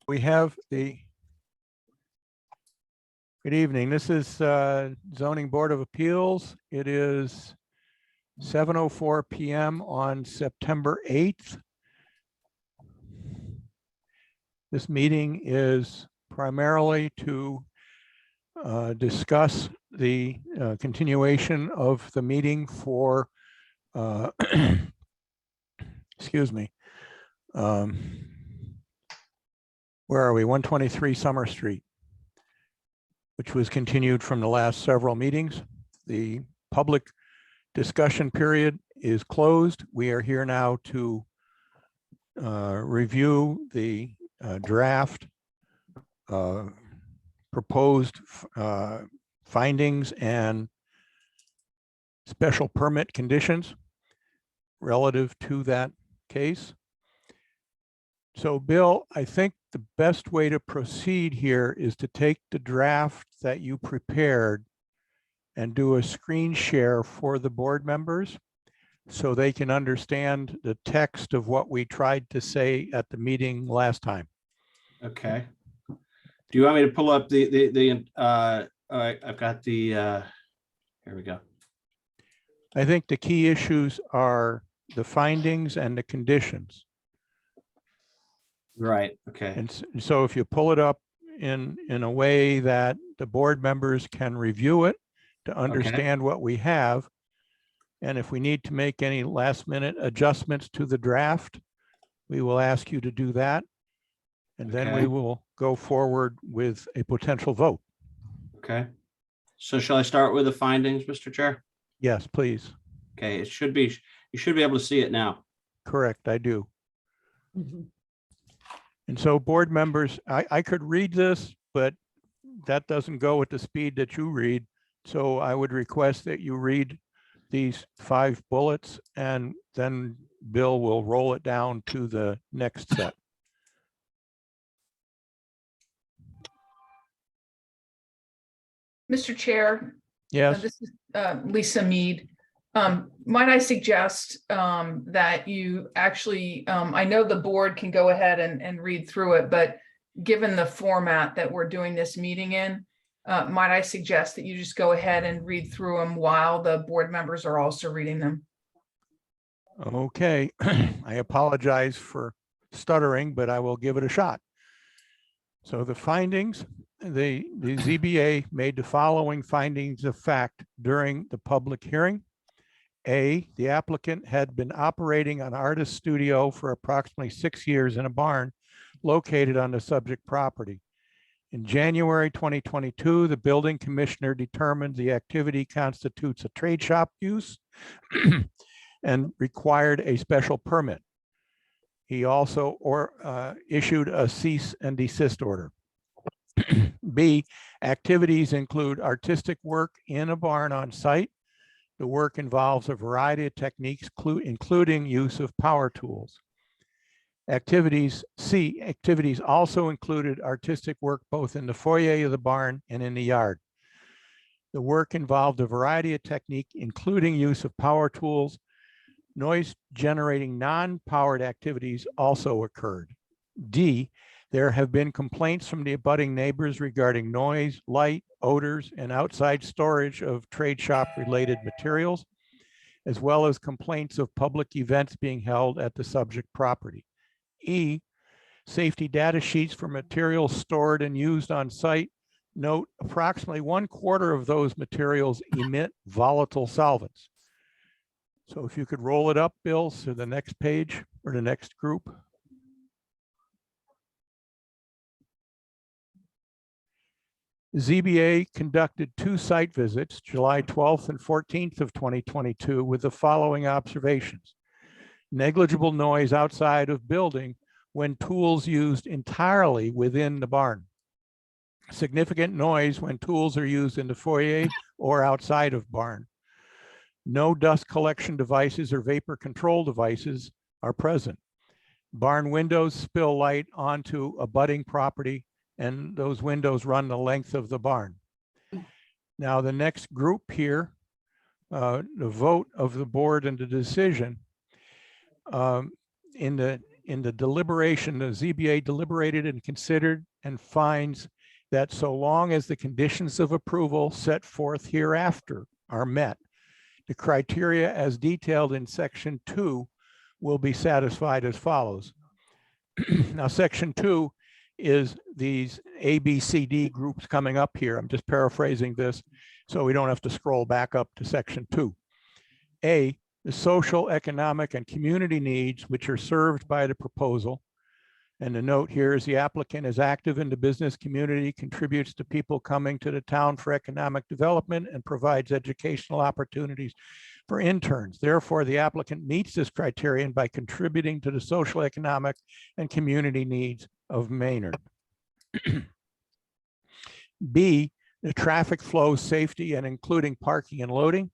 We have the, good evening. This is Zoning Board of Appeals. It is 7:04 p.m. on September 8th. This meeting is primarily to discuss the continuation of the meeting for, excuse me, where are we? 123 Summer Street, which was continued from the last several meetings. The public discussion period is closed. We are here now to review the draft proposed findings and special permit conditions relative to that case. So Bill, I think the best way to proceed here is to take the draft that you prepared and do a screen share for the board members so they can understand the text of what we tried to say at the meeting last time. Okay. Do you want me to pull up I've got the, here we go. I think the key issues are the findings and the conditions. Right, okay. And so if you pull it up in a way that the board members can review it to understand what we have, and if we need to make any last minute adjustments to the draft, we will ask you to do that. And then we will go forward with a potential vote. Okay. So shall I start with the findings, Mr. Chair? Yes, please. Okay, it should be, you should be able to see it now. Correct, I do. And so board members, I could read this, but that doesn't go at the speed that you read. So I would request that you read these 5 bullets and then Bill will roll it down to the next set. Mr. Chair. Yes. This is Lisa Mead. Might I suggest that you actually, I know the board can go ahead and read through it, but given the format that we're doing this meeting in, might I suggest that you just go ahead and read through them while the board members are also reading them? Okay, I apologize for stuttering, but I will give it a shot. So the findings, the ZBA made the following findings of fact during the public hearing. A, the applicant had been operating an artist studio for approximately 6 years in a barn located on the subject property. In January 2022, the building commissioner determined the activity constitutes a trade shop use and required a special permit. He also issued a cease and desist order. B, activities include artistic work in a barn on site. The work involves a variety of techniques, including use of power tools. Activities also included artistic work both in the foyer of the barn and in the yard. The work involved a variety of technique, including use of power tools. Noise generating non-powered activities also occurred. D, there have been complaints from the abutting neighbors regarding noise, light, odors, and outside storage of trade shop related materials, as well as complaints of public events being held at the subject property. E, safety data sheets for materials stored and used on site note approximately 1/4 of those materials emit volatile solvents. So if you could roll it up, Bill, to the next page or the next group. ZBA conducted 2 site visits, July 12th and 14th of 2022, with the following observations. Negligible noise outside of building when tools used entirely within the barn. Significant noise when tools are used in the foyer or outside of barn. No dust collection devices or vapor control devices are present. Barn windows spill light onto abutting property, and those windows run the length of the barn. Now, the next group here, the vote of the board and the decision. In in the deliberation, the ZBA deliberated and considered and finds that so long as the conditions of approval set forth hereafter are met, the criteria as detailed in section 2 will be satisfied as follows. Now, section 2 is these A, B, C, D groups coming up here. I'm just paraphrasing this so we don't have to scroll back up to section 2. A, the social, economic, and community needs which are served by the proposal. And the note here is the applicant is active in the business community, contributes to people coming to the town for economic development, and provides educational opportunities for interns. Therefore, the applicant meets this criterion by contributing to the social, economic, and community needs of Maynard. B, the traffic flow, safety, and including parking and loading.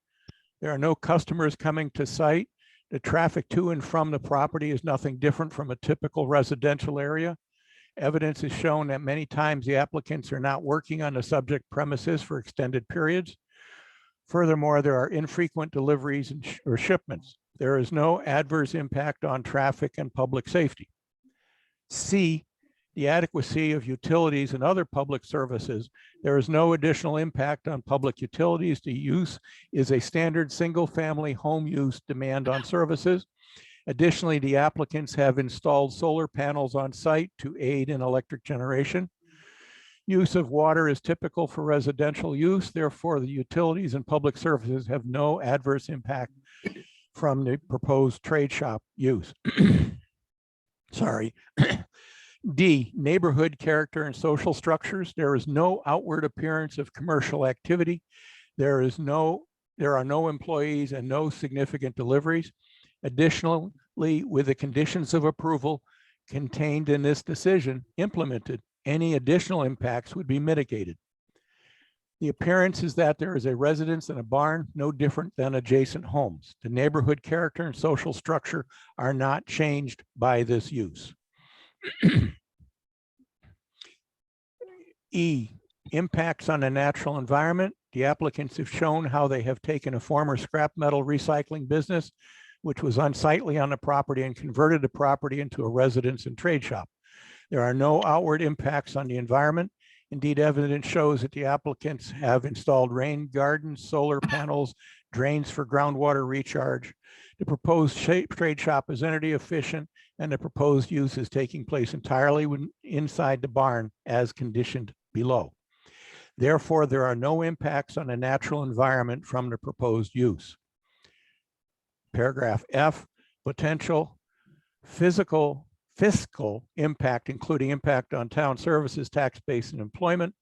There are no customers coming to site. The traffic to and from the property is nothing different from a typical residential area. Evidence is shown that many times the applicants are not working on the subject premises for extended periods. Furthermore, there are infrequent deliveries or shipments. There is no adverse impact on traffic and public safety. C, the adequacy of utilities and other public services. There is no additional impact on public utilities. The use is a standard single-family home use demand on services. Additionally, the applicants have installed solar panels on site to aid in electric generation. Use of water is typical for residential use. Therefore, the utilities and public services have no adverse impact from the proposed trade shop use. Sorry. D, neighborhood character and social structures. There is no outward appearance of commercial activity. There are no employees and no significant deliveries. Additionally, with the conditions of approval contained in this decision implemented, any additional impacts would be mitigated. The appearance is that there is a residence and a barn, no different than adjacent homes. The neighborhood character and social structure are not changed by this use. E, impacts on the natural environment. The applicants have shown how they have taken a former scrap metal recycling business, which was unsightly on the property, and converted the property into a residence and trade shop. There are no outward impacts on the environment. Indeed, evidence shows that the applicants have installed rain gardens, solar panels, drains for groundwater recharge. The proposed trade shop is energy efficient, and the proposed use is taking place entirely inside the barn as conditioned below. Therefore, there are no impacts on the natural environment from the proposed use. Paragraph F, potential fiscal impact, including impact on town services, tax base, and employment.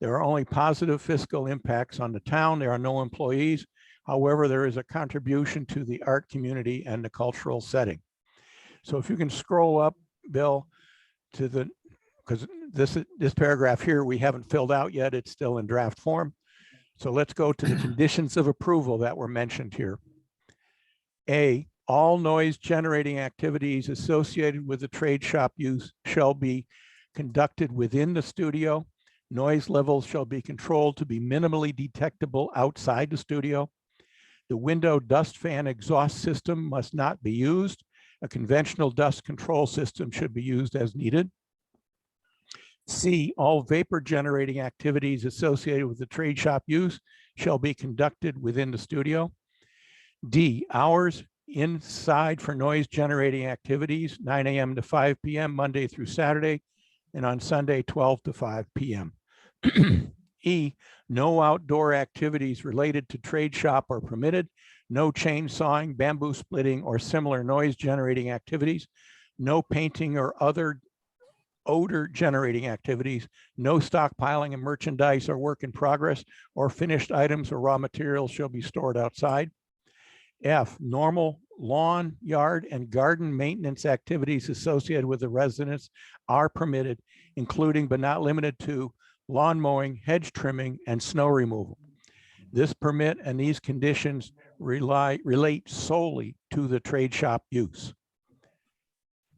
There are only positive fiscal impacts on the town. There are no employees. However, there is a contribution to the art community and the cultural setting. So if you can scroll up, Bill, to the, because this paragraph here we haven't filled out yet. It's still in draft form. So let's go to the conditions of approval that were mentioned here. A, all noise generating activities associated with the trade shop use shall be conducted within the studio. Noise levels shall be controlled to be minimally detectable outside the studio. The window dust fan exhaust system must not be used. A conventional dust control system should be used as needed. C, all vapor generating activities associated with the trade shop use shall be conducted within the studio. D, hours inside for noise generating activities, 9 a.m. to 5 p.m. Monday through Saturday, and on Sunday, 12 to 5 p.m. E, no outdoor activities related to trade shop are permitted. No chainsawing, bamboo splitting, or similar noise generating activities. No painting or other odor generating activities. No stockpiling of merchandise or work in progress or finished items or raw materials shall be stored outside. F, normal lawn, yard, and garden maintenance activities associated with the residence are permitted, including but not limited to lawn mowing, hedge trimming, and snow removal. This permit and these conditions relate solely to the trade shop use.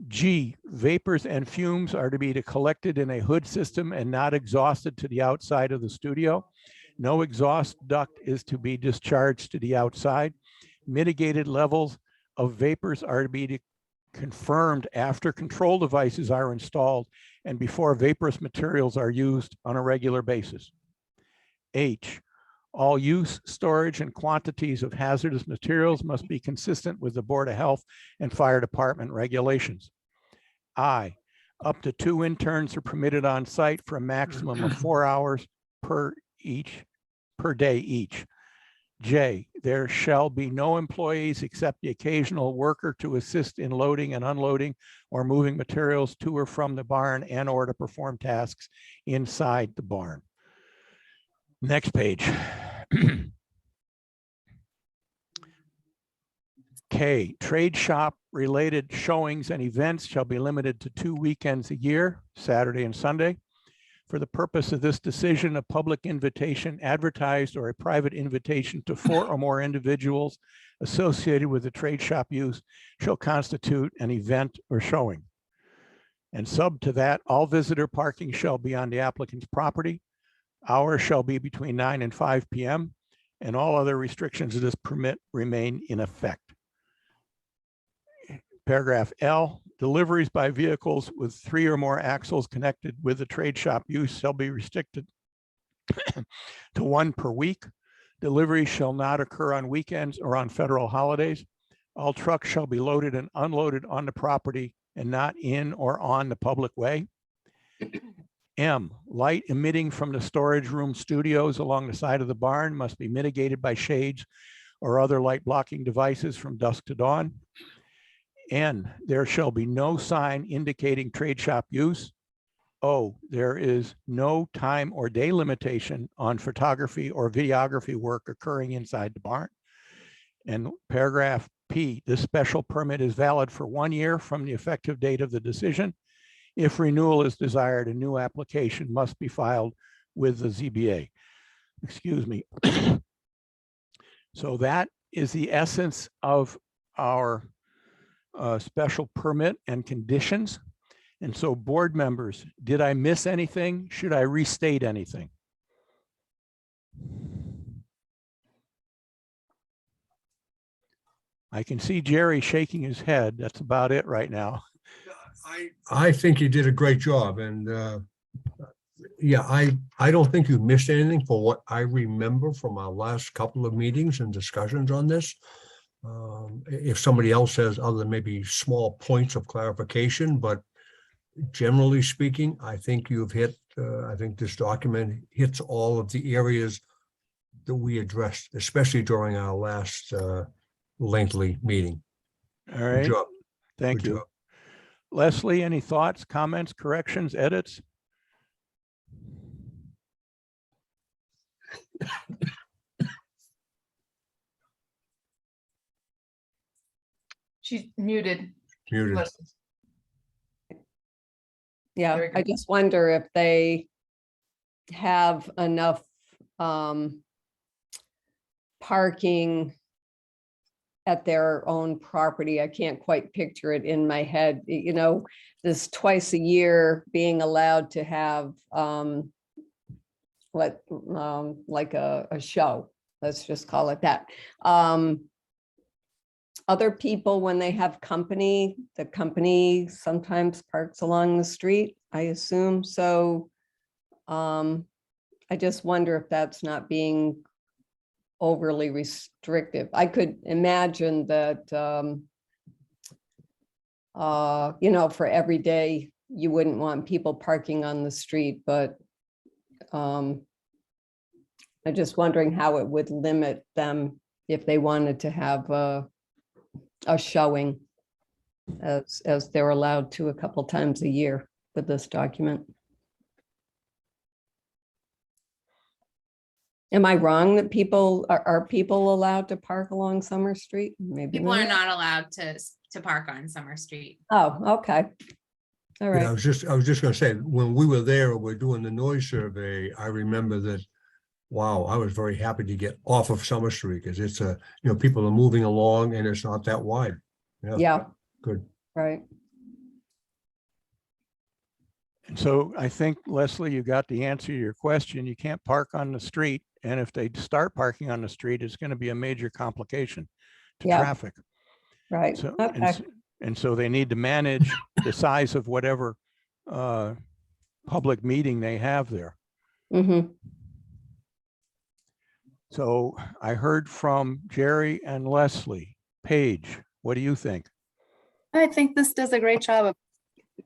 G, vapors and fumes are to be collected in a hood system and not exhausted to the outside of the studio. No exhaust duct is to be discharged to the outside. Mitigated levels of vapors are to be confirmed after control devices are installed and before vaporous materials are used on a regular basis. H, all use, storage, and quantities of hazardous materials must be consistent with the Board of Health and Fire Department regulations. I, up to 2 interns are permitted on site for a maximum of 4 hours per day each. J, there shall be no employees except the occasional worker to assist in loading and unloading or moving materials to or from the barn and or to perform tasks inside the barn. Next page. K, trade shop related showings and events shall be limited to 2 weekends a year, Saturday and Sunday. For the purpose of this decision, a public invitation advertised or a private invitation to 4 or more individuals associated with the trade shop use shall constitute an event or showing. And sub to that, all visitor parking shall be on the applicant's property. Hours shall be between 9 and 5 p.m. and all other restrictions of this permit remain in effect. Paragraph L, deliveries by vehicles with 3 or more axles connected with the trade shop use shall be restricted to 1 per week. Deliveries shall not occur on weekends or on federal holidays. All trucks shall be loaded and unloaded on the property and not in or on the public way. M, light emitting from the storage room studios along the side of the barn must be mitigated by shades or other light blocking devices from dusk to dawn. N, there shall be no sign indicating trade shop use. O, there is no time or day limitation on photography or videography work occurring inside the barn. And paragraph P, this special permit is valid for 1 year from the effective date of the decision. If renewal is desired, a new application must be filed with the ZBA. Excuse me. So that is the essence of our special permit and conditions. And so board members, did I miss anything? Should I restate anything? I can see Jerry shaking his head. That's about it right now. I think you did a great job, and yeah, I don't think you missed anything for what I remember from our last couple of meetings and discussions on this. If somebody else has other maybe small points of clarification, but generally speaking, I think you've hit, I think this document hits all of the areas that we addressed, especially during our last lengthy meeting. All right. Good job. Thank Good you. job. Leslie, any thoughts, comments, corrections, edits? She's muted. Muted. Leslie. Yeah, Very I good. just wonder if they have enough parking at their own property. I can't quite picture it in my head, you know, this twice a year being allowed to have like a show, let's just call it that. Other people, when they have company, the company sometimes parks along the street, I assume. So I just wonder if that's not being overly restrictive. I could imagine that, you know, for every day, you wouldn't want people parking on the street, but I'm just wondering how it would limit them if they wanted to have a showing as they're allowed to a couple times a year with this document. Am I wrong that people are people allowed to park along Summer Street? Maybe People are not allowed to park on Summer Street. Oh, okay. All Yeah, right. I was just gonna say, when we were there, we're doing the noise survey, I remember that, wow, I was very happy to get off of Summer Street because it's a, you know, people are moving along and it's not that wide. Yeah, Good. right. And so I think, Leslie, you got the answer to your question. You can't park on the street. And if they start parking on the street, it's going to be a major complication to Yeah. traffic. Right. So, Okay. And so they need to manage the size of whatever public meeting they have there. Mhm. So I heard from Jerry and Leslie. Paige, what do you think? I think this does a great job of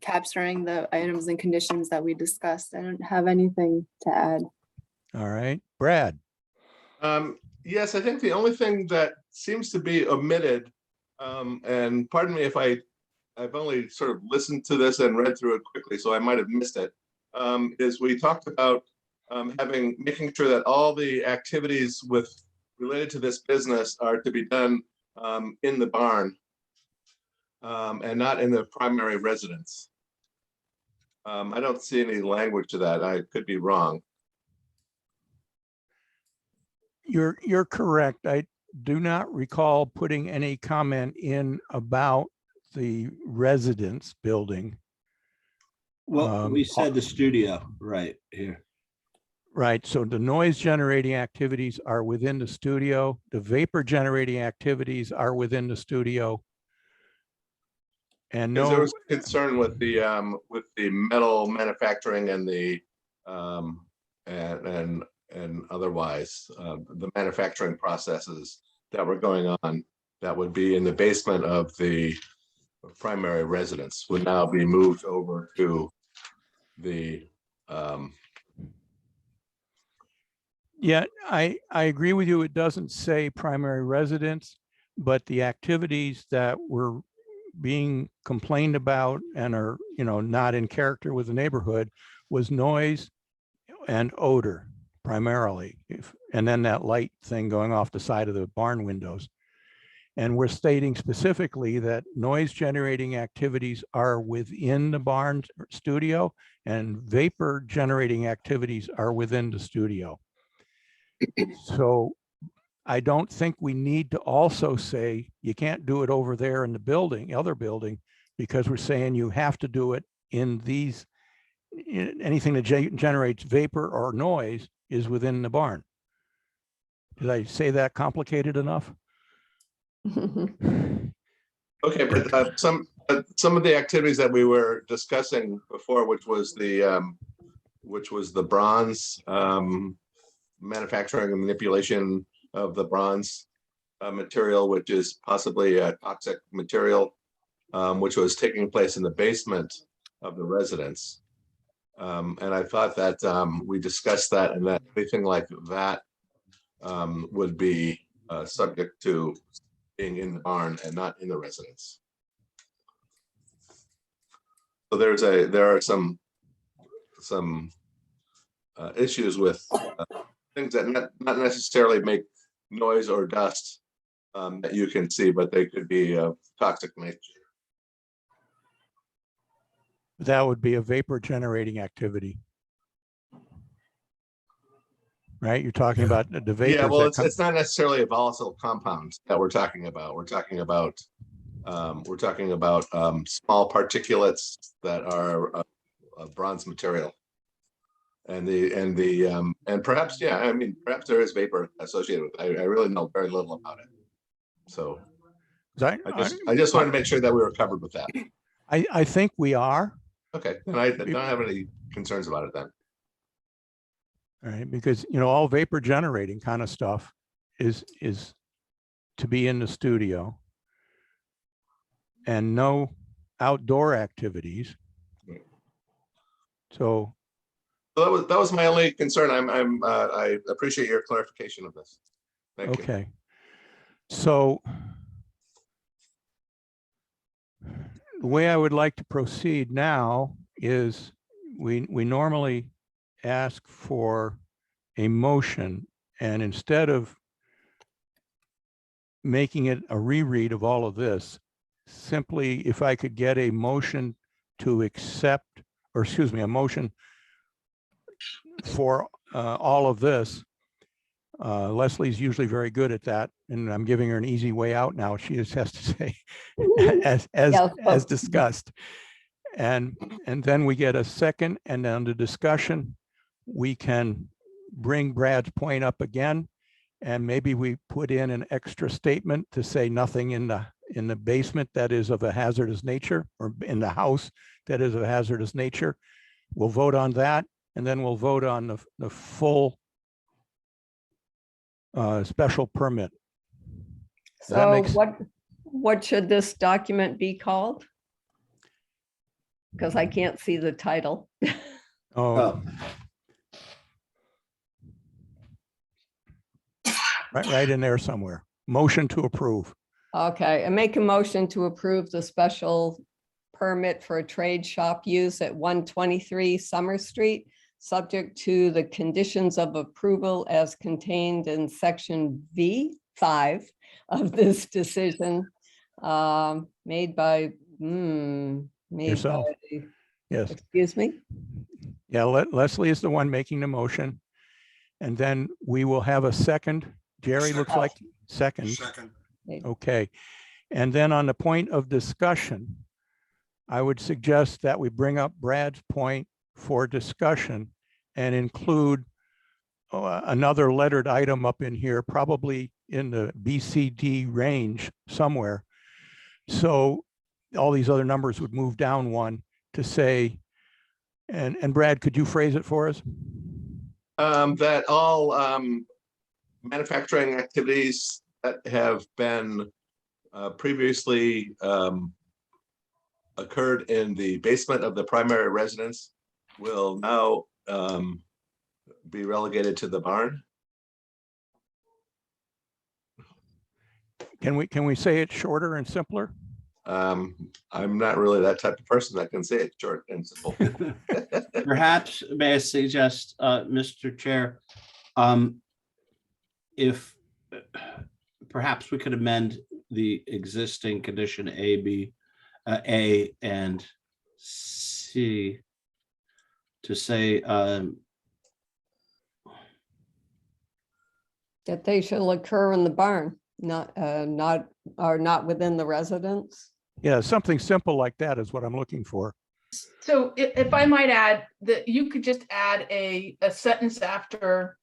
capturing the items and conditions that we discussed. I don't have anything to add. All right, Brad. Yes, I think the only thing that seems to be omitted, and pardon me if I've only sort of listened to this and read through it quickly, so I might have missed it, is we talked about making sure that all the activities related to this business are to be done in the barn and not in the primary residence. I don't see any language to that. I could be wrong. You're correct. I do not recall putting any comment in about the residence building. Well, we said the studio right here. Right, so the noise generating activities are within the studio. The vapor generating activities are within the studio. And Because there no, was concern with the metal manufacturing and the and otherwise the manufacturing processes that were going on that would be in the basement of the primary residence would now be moved over to the yeah, I agree with you. It doesn't say primary residence, but the activities that were being complained about and are, not in character with the neighborhood was noise and odor primarily. And then that light thing going off the side of the barn windows. And we're stating specifically that noise generating activities are within the barn studio and vapor generating activities are within the studio. So I don't think we need to also say you can't do it over there in the other building, because we're saying you have to do it in anything that generates vapor or noise is within the barn. Did I say that complicated enough? okay, but some of the activities that we were discussing before, which was the bronze manufacturing and manipulation of the bronze material, which is possibly a toxic material, which was taking place in the basement of the residence. And I thought that we discussed that, and that anything like that would be subject to being in the barn and not in the residence. So there are some issues with things that not necessarily make noise or dust that you can see, but they could be of toxic nature. That would be a vapor generating activity. Right? You're talking about the vapors. Yeah, well, that it's not necessarily a volatile compound that we're talking about. We're talking about small particulates that are of bronze material. And perhaps, yeah, I mean, perhaps there is vapor associated with it. I really know very little about it. So I just wanted to make sure that we were covered with that. I think we are. Okay, and I don't have any concerns about it then. All right, because all vapor generating kind of stuff is to be in the studio, and no outdoor activities. Right. So that was my only concern. I appreciate your clarification of this. Thank you. okay. So the way I would like to proceed now is we normally ask for a motion, and instead of making it a reread of all of this, simply if I could get a motion to accept, or excuse me, a motion for all of this. Leslie's usually very good at that, and I'm giving her an easy way out now. She just has to say as discussed. And then we get a second, and then the discussion, we can bring Brad's point up again, and maybe we put in an extra statement to say nothing in in the basement that is of a hazardous nature, or in the house that is of a hazardous nature. We'll vote on that, and then we'll vote on the full special permit. Does that So make s- what should this document be called? Because I can't see the title. Oh, Oh, right in there somewhere. Motion to approve. Okay, I make a motion to approve the special permit for a trade shop use at 123 Summer Street, subject to the conditions of approval as contained in section V5 of this decision, made by, Yourself. Yes. excuse me? Yeah, Leslie is the one making the motion. And then we will have a second. Jerry looks like second. Second. Okay. And then on the point of discussion, I would suggest that we bring up Brad's point for discussion and include another lettered item up in here, probably in the BCD range somewhere. So all these other numbers would move down one to say, and Brad, could you phrase it for us? That all manufacturing activities that have been previously occurred in the basement of the primary residence will now be relegated to the barn. Can we say it shorter and simpler? I'm not really that type of person that can say it short and simple. perhaps may I suggest, Mr. Chair, if perhaps we could amend the existing condition A and C to say, That they shall occur in the barn, not within the residence. Yeah, something simple like that is what I'm looking for. So if I might add, that you could just add a sentence after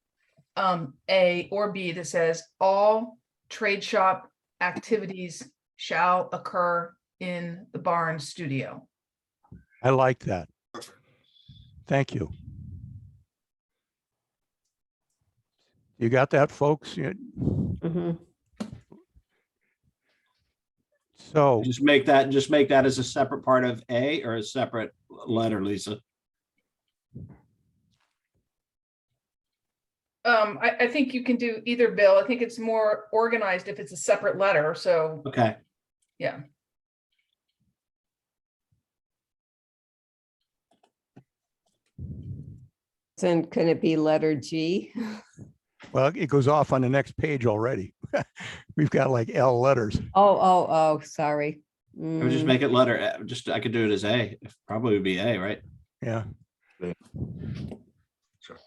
A or B that says, all trade shop activities shall occur in the barn studio. I like that. Thank you. You got that, folks? Mhm. So just make that as a separate part of A or a separate letter, Lisa. I think you can do either, Bill. I think it's more organized if it's a separate letter, so, Okay, yeah. Then can it be letter G? well, it goes off on the next page already. We've got like L letters. Oh, sorry. I would just Mm, make it letter, I could do it as A, probably would be A, right? Yeah. Sure.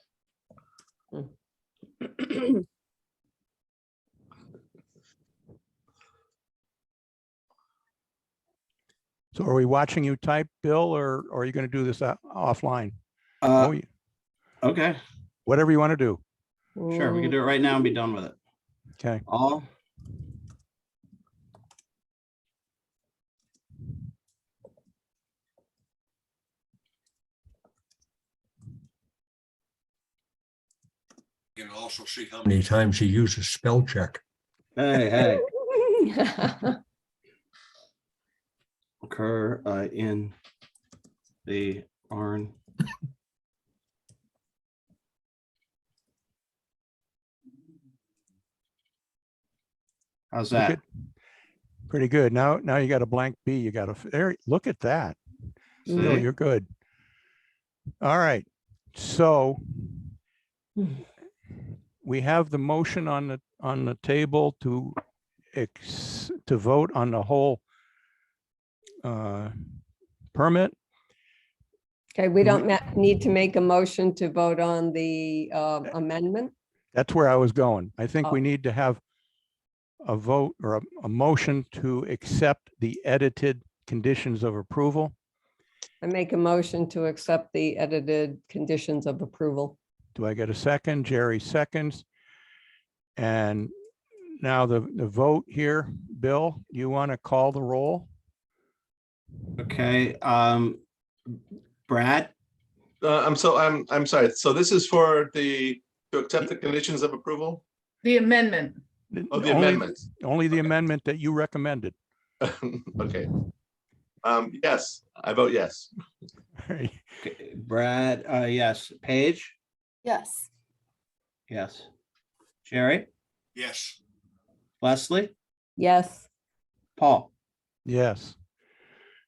So are we watching you type, Bill, or are you going to do this offline? Oh, yeah. Okay, Whatever you want to do. sure, we can do it right now and be done with it. Okay. All. You can also see how many times he uses spell check. Hey, occur in the barn. How's Look that? at- Pretty good. Now you got a blank B. You got a, there, look at that. Bill, See? you're good. All right. So we have the motion on the table to vote on the whole permit. Okay, we don't need to make a motion to vote on the amendment. That's where I was going. I think we Oh. need to have a vote or a motion to accept the edited conditions of approval. I make a motion to accept the edited conditions of approval. Do I get a second? Jerry seconds. And Now, the vote here, Bill, you want to call the roll? Okay, Brad, I'm sorry. So this is to accept the conditions of approval The amendment. of the Only- amendment. Only the amendment that you recommended. Okay. Yes, I vote yes. okay, Brad, yes. Paige, Yes. yes. Jerry, Yes. Leslie, Yes, Paul. Yes.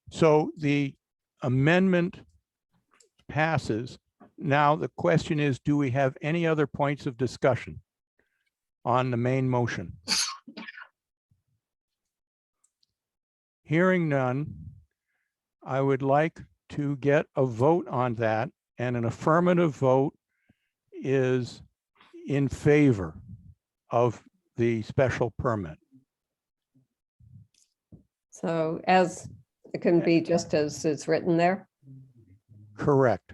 So the amendment passes. Now, the question is, do we have any other points of discussion on the main motion? Hearing none, I would like to get a vote on that, and an affirmative vote is in favor of the special permit. so as it can be just as it's written there. Correct.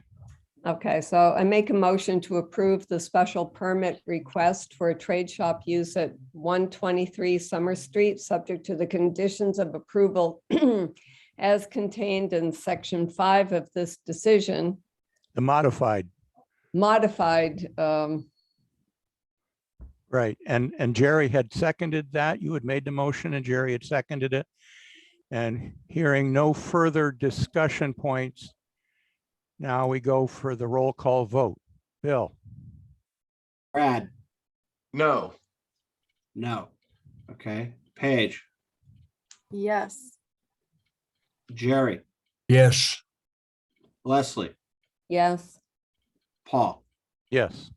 Okay, so I make a motion to approve the special permit request for a trade shop use at 123 Summer Street, subject to the conditions of approval as contained in section 5 of this decision, The modified, modified. right. And Jerry had seconded that. You had made the motion and Jerry had seconded it. And hearing no further discussion points, now we go for the roll call vote. Bill, Brad, No, no. Okay, Paige, Yes. Jerry, Yes. Leslie, Yes, Paul. yes.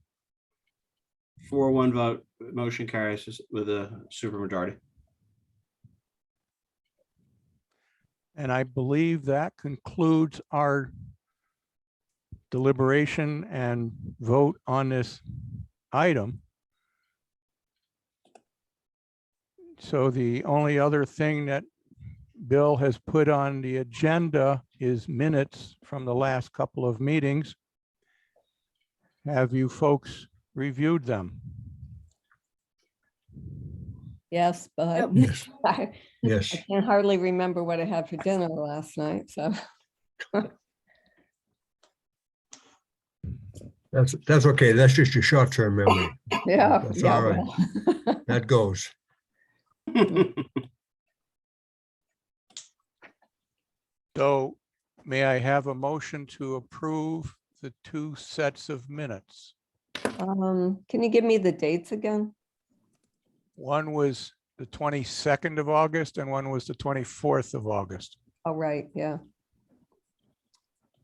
4-1 vote, motion carries with a supermajority. And I believe that concludes our deliberation and vote on this item. So the only other thing that Bill has put on the agenda is minutes from the last couple of meetings. Have you folks reviewed them? yes, but Yes. I Yes. can hardly remember what I had for dinner last night, so. That's okay. That's just your short-term memory. Yeah. That's yeah, all right. well. That goes. So may I have a motion to approve the 2 sets of minutes? Can you give me the dates again? One was the 22nd of August and one was the 24th of August. Oh, right, yeah.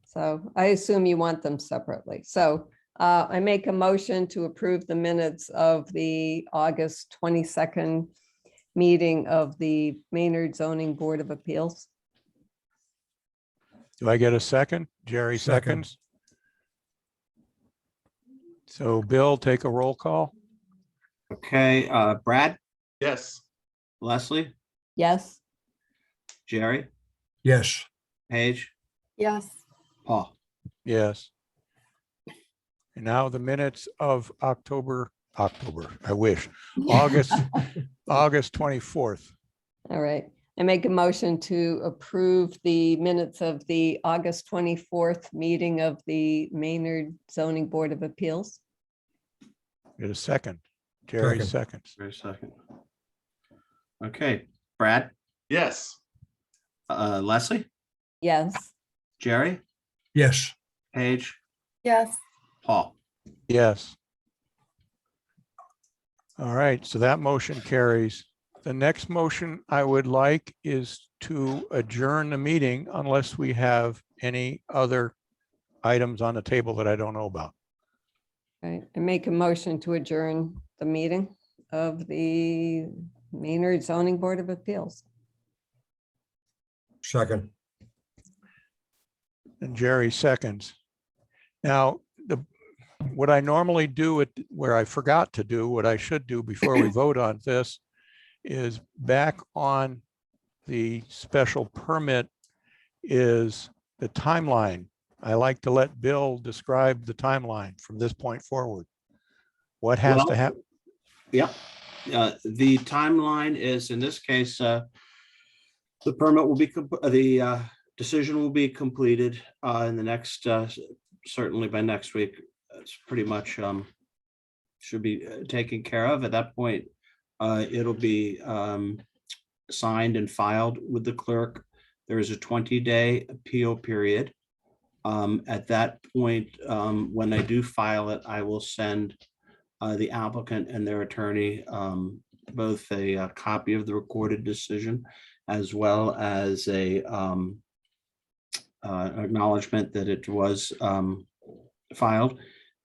So I assume you want them separately. So I make a motion to approve the minutes of the August 22nd meeting of the Maynard Zoning Board of Appeals. Do I get a second? Jerry Second. seconds. So Bill, take a roll call. Okay, Brad, yes. Leslie, Yes, Jerry, Yes. Paige, Yes. Paul. Yes. And now the minutes of October, I wish, August 24th. all right. I make a motion to approve the minutes of the August 24th meeting of the Maynard Zoning Board of Appeals. Get a second. Jerry Second. seconds. Very second. Okay, Brad, Yes. Leslie, Yes, Jerry, Yes. Paige, Yes. Paul. Yes. All right, so that motion carries. The next motion I would like is to adjourn the meeting unless we have any other items on the table that I don't know about. right. I make a motion to adjourn the meeting of the Maynard Zoning Board of Appeals. Second. And Jerry seconds. Now, what I normally do where I forgot to do, what I should do before we vote on this is back on the special permit is the timeline. I like to let Bill describe the timeline from this point forward. What has to Well, happen? Yep. The timeline is, in this case, the permit will be, the decision will be completed in the next, certainly by next week. It's pretty much should be taken care of. At that point, it'll be signed and filed with the clerk. There is a 20-day appeal period. At that point, when I do file it, I will send the applicant and their attorney both a copy of the recorded decision as well as a acknowledgement that it was filed.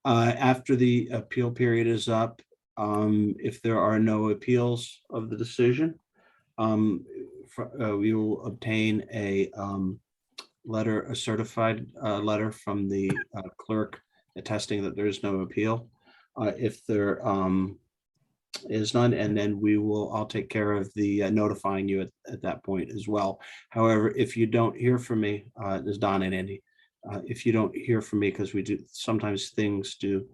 After the appeal period is up, if there are no appeals of the decision, we will obtain a letter, a certified letter from the clerk attesting that there is no appeal. If there is none, and then I'll take care of the notifying you at that point as well. However, if you don't hear from me, there's Don and Andy. If you don't hear from me, because we do, sometimes things do,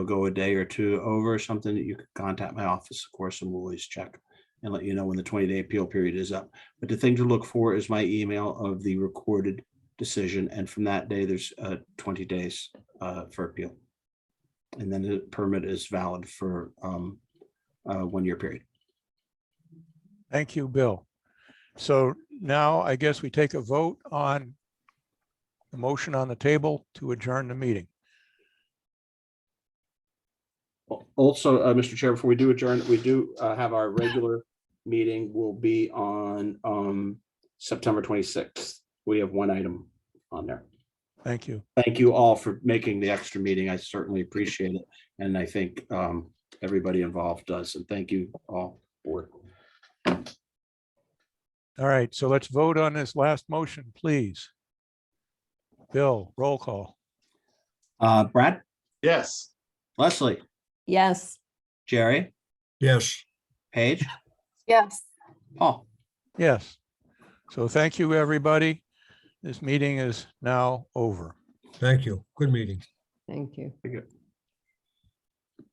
go a day or two over or something, you could contact my office, of course, and we'll always check and let you know when the 20-day appeal period is up. But the thing to look for is my email of the recorded decision. And from that day, there's 20 days for appeal. And then the permit is valid for a 1-year period. Thank you, Bill. So now I guess we take a vote on the motion on the table to adjourn the meeting. Also, Mr. Chair, before we do adjourn, we do have our regular meeting will be on September 26th. We have one item on there. Thank you. Thank you all for making the extra meeting. I certainly appreciate it. And I think everybody involved does. And thank you all for it. All right, so let's vote on this last motion, please. Bill, roll call. Brad, Yes. Leslie, Yes. Jerry, Yes. Paige, Yes. Paul. Yes. So thank you, everybody. This meeting is now over. Thank you. Good meeting. Thank you. Very good.